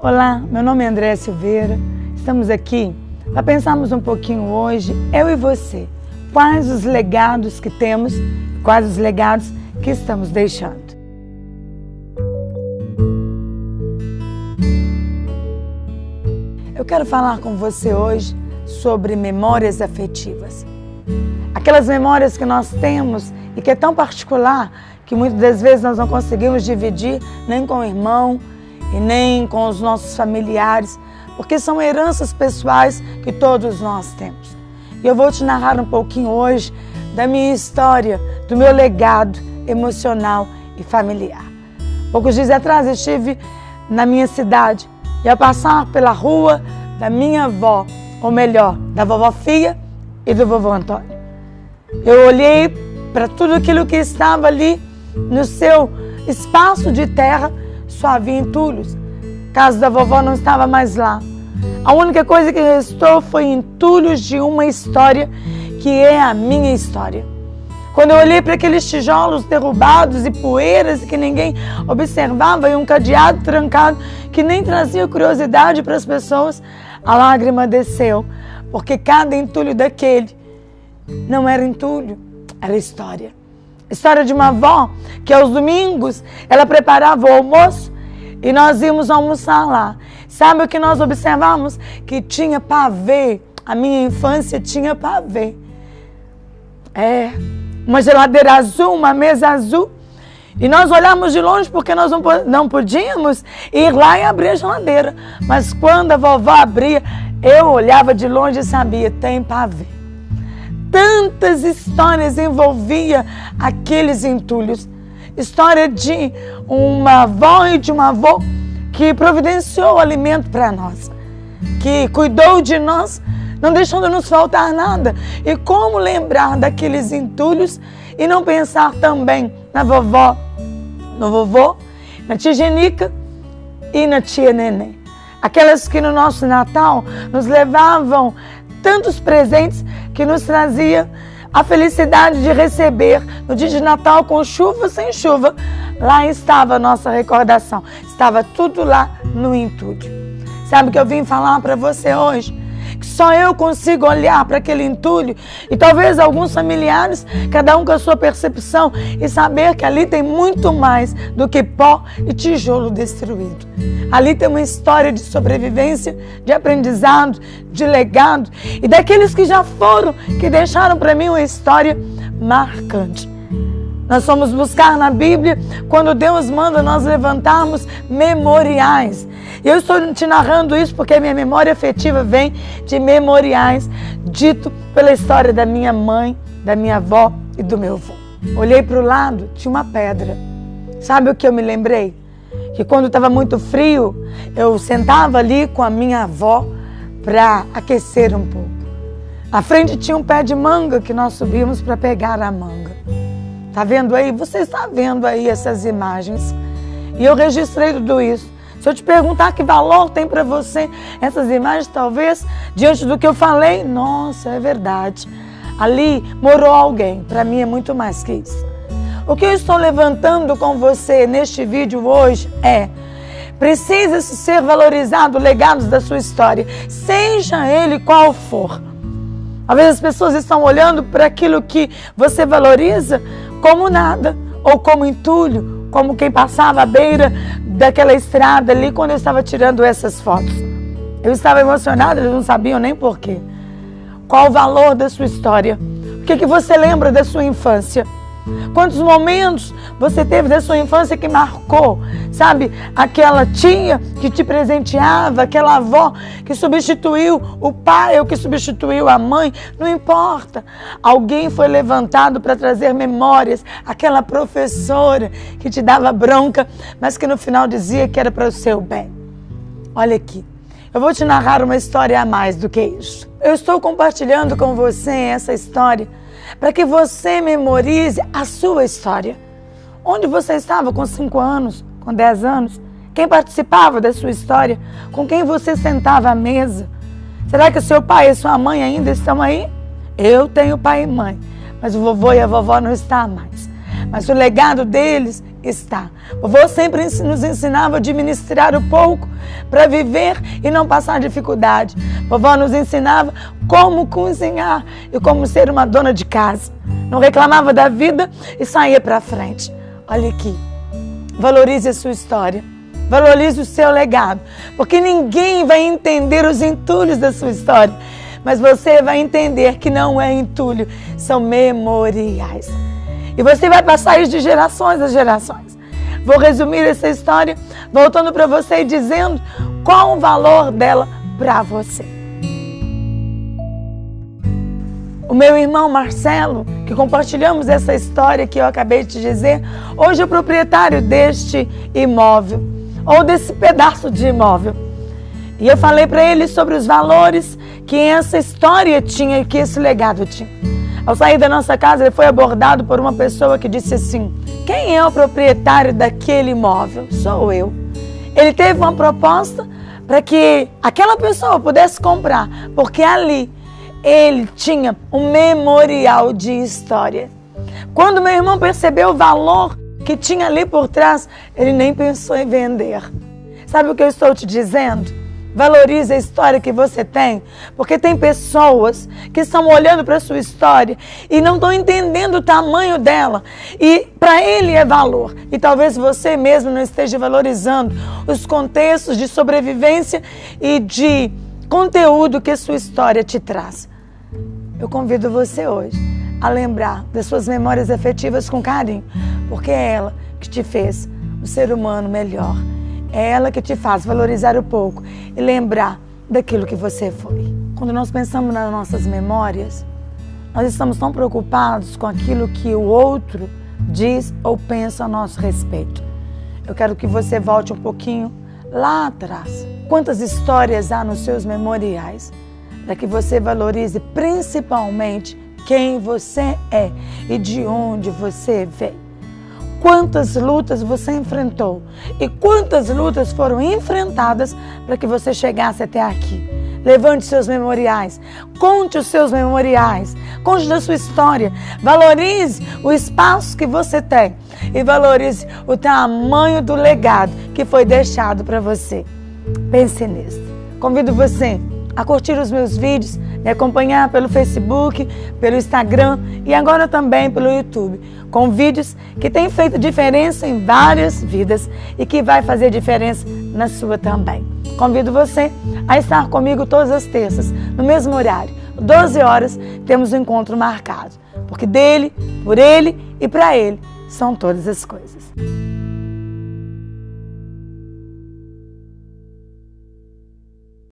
Olá, meu nome é Andréa Silveira, estamos aqui para pensarmos um pouquinho hoje, eu e você, quais os legados que temos, quais os legados que estamos deixando. Eu quero falar com você hoje sobre memórias afetivas. Aquelas memórias que nós temos e que é tão particular que muitas das vezes nós não conseguimos dividir nem com o irmão e nem com os nossos familiares, porque são heranças pessoais que todos nós temos. E eu vou te narrar um pouquinho hoje da minha história, do meu legado emocional e familiar. Poucos dias atrás eu estive na minha cidade e ao passar pela rua da minha avó, ou melhor, da vovó Fia e do vovô Antônio, eu olhei para tudo aquilo que estava ali no seu espaço de terra, só havia entulhos. A casa da vovó não estava mais lá. A única coisa que restou foi entulhos de uma história que é a minha história. Quando eu olhei para aqueles tijolos derrubados e poeiras que ninguém observava e um cadeado trancado que nem trazia curiosidade para as pessoas, a lágrima desceu, porque cada entulho daquele não era entulho, era história. História de uma avó que aos domingos ela preparava o almoço e nós íamos almoçar lá. Sabe o que nós observamos? Que tinha pavê. A minha infância tinha pavê. Uma geladeira azul, uma mesa azul. E nós olhávamos de longe porque nós não podíamos ir lá e abrir a geladeira. Mas quando a vovó abria, eu olhava de longe e sabia, tem pavê. Tantas histórias envolvia aqueles entulhos. História de uma avó e de um avô que providenciou o alimento para nós, que cuidou de nós, não deixando nos faltar nada. E como lembrar daqueles entulhos e não pensar também na vovó, no vovô, na tia Genica e na tia Nenê. Aquelas que no nosso Natal nos levavam tantos presentes que nos trazia a felicidade de receber no dia de Natal, com chuva ou sem chuva. Lá estava a nossa recordação, estava tudo lá no entulho. Sabe o que eu vim falar para você hoje? Que só eu consigo olhar para aquele entulho e talvez alguns familiares, cada um com a sua percepção, e saber que ali tem muito mais do que pó e tijolo destruído. Ali tem uma história de sobrevivência, de aprendizado, de legado e daqueles que já foram, que deixaram para mim uma história marcante. Nós fomos buscar na Bíblia quando Deus manda nós levantarmos memoriais. E eu estou te narrando isso porque a minha memória afetiva vem de memoriais dito pela história da minha mãe, da minha avó e do meu avô. Olhei para o lado, tinha uma pedra. Sabe o que eu me lembrei? Que quando estava muito frio, eu sentava ali com a minha avó para aquecer um pouco. À frente tinha um pé de manga que nós subimos para pegar a manga. Tá vendo aí? Você está vendo aí essas imagens. E eu registrei tudo isso. Se eu te perguntar que valor tem para você essas imagens, talvez, diante do que eu falei, nossa, é verdade. Ali morou alguém. Para mim é muito mais que isso. O que eu estou levantando com você neste vídeo hoje é: precisa ser valorizado legados da sua história, seja ele qual for. Às vezes as pessoas estão olhando para aquilo que você valoriza como nada, ou como entulho, como quem passava à beira daquela estrada ali quando eu estava tirando essas fotos. Eu estava emocionada, eles não sabiam nem porquê. Qual o valor da sua história? O que você lembra da sua infância? Quantos momentos você teve da sua infância que marcou? Sabe, aquela tia que te presenteava, aquela avó que substituiu o pai ou que substituiu a mãe, não importa. Alguém foi levantado para trazer memórias, aquela professora que te dava bronca, mas que no final dizia que era para o seu bem. Olha aqui, eu vou te narrar uma história a mais do que isso. Eu estou compartilhando com você essa história para que você memorize a sua história. Onde você estava com 5 anos, com 10 anos? Quem participava da sua história? Com quem você sentava à mesa? Será que o seu pai e sua mãe ainda estão aí? Eu tenho pai e mãe, mas o vovô e a vovó não estão mais. Mas o legado deles está. Vovô sempre nos ensinava a administrar o pouco para viver e não passar dificuldade. Vovó nos ensinava como cozinhar e como ser uma dona de casa. Não reclamava da vida e saía para frente. Olha aqui, valorize a sua história, valorize o seu legado, porque ninguém vai entender os entulhos da sua história, mas você vai entender que não é entulho, são memoriais. E você vai passar isso de gerações a gerações. Vou resumir essa história voltando para você e dizendo qual o valor dela para você. O meu irmão Marcelo, que compartilhamos essa história que eu acabei de dizer, hoje é o proprietário deste imóvel, ou desse pedaço de imóvel. E eu falei para ele sobre os valores que essa história tinha e que esse legado tinha. Ao sair da nossa casa, ele foi abordado por uma pessoa que disse assim: quem é o proprietário daquele imóvel? Sou eu. Ele teve uma proposta para que aquela pessoa pudesse comprar, porque ali ele tinha um memorial de história. Quando meu irmão percebeu o valor que tinha ali por trás, ele nem pensou em vender. Sabe o que eu estou te dizendo? Valorize a história que você tem, porque tem pessoas que estão olhando para a sua história e não estão entendendo o tamanho dela. E para ele é valor. E talvez você mesmo não esteja valorizando os contextos de sobrevivência e de conteúdo que a sua história te traz. Eu convido você hoje a lembrar das suas memórias afetivas com carinho, porque é ela que te fez um ser humano melhor. É ela que te faz valorizar o pouco e lembrar daquilo que você foi. Quando nós pensamos nas nossas memórias, nós estamos tão preocupados com aquilo que o outro diz ou pensa a nosso respeito. Eu quero que você volte um pouquinho lá atrás. Quantas histórias há nos seus memoriais para que você valorize principalmente quem você é e de onde você veio. Quantas lutas você enfrentou e quantas lutas foram enfrentadas para que você chegasse até aqui. Levante seus memoriais, conte os seus memoriais, conte da sua história, valorize o espaço que você tem e valorize o tamanho do legado que foi deixado para você. Pense nisso. Convido você a curtir os meus vídeos, me acompanhar pelo Facebook, pelo Instagram e agora também pelo YouTube, com vídeos que têm feito diferença em várias vidas e que vai fazer diferença na sua também. Convido você a estar comigo todas as terças, no mesmo horário, 12 horas, temos um encontro marcado, porque dele, por ele e para ele são todas as coisas.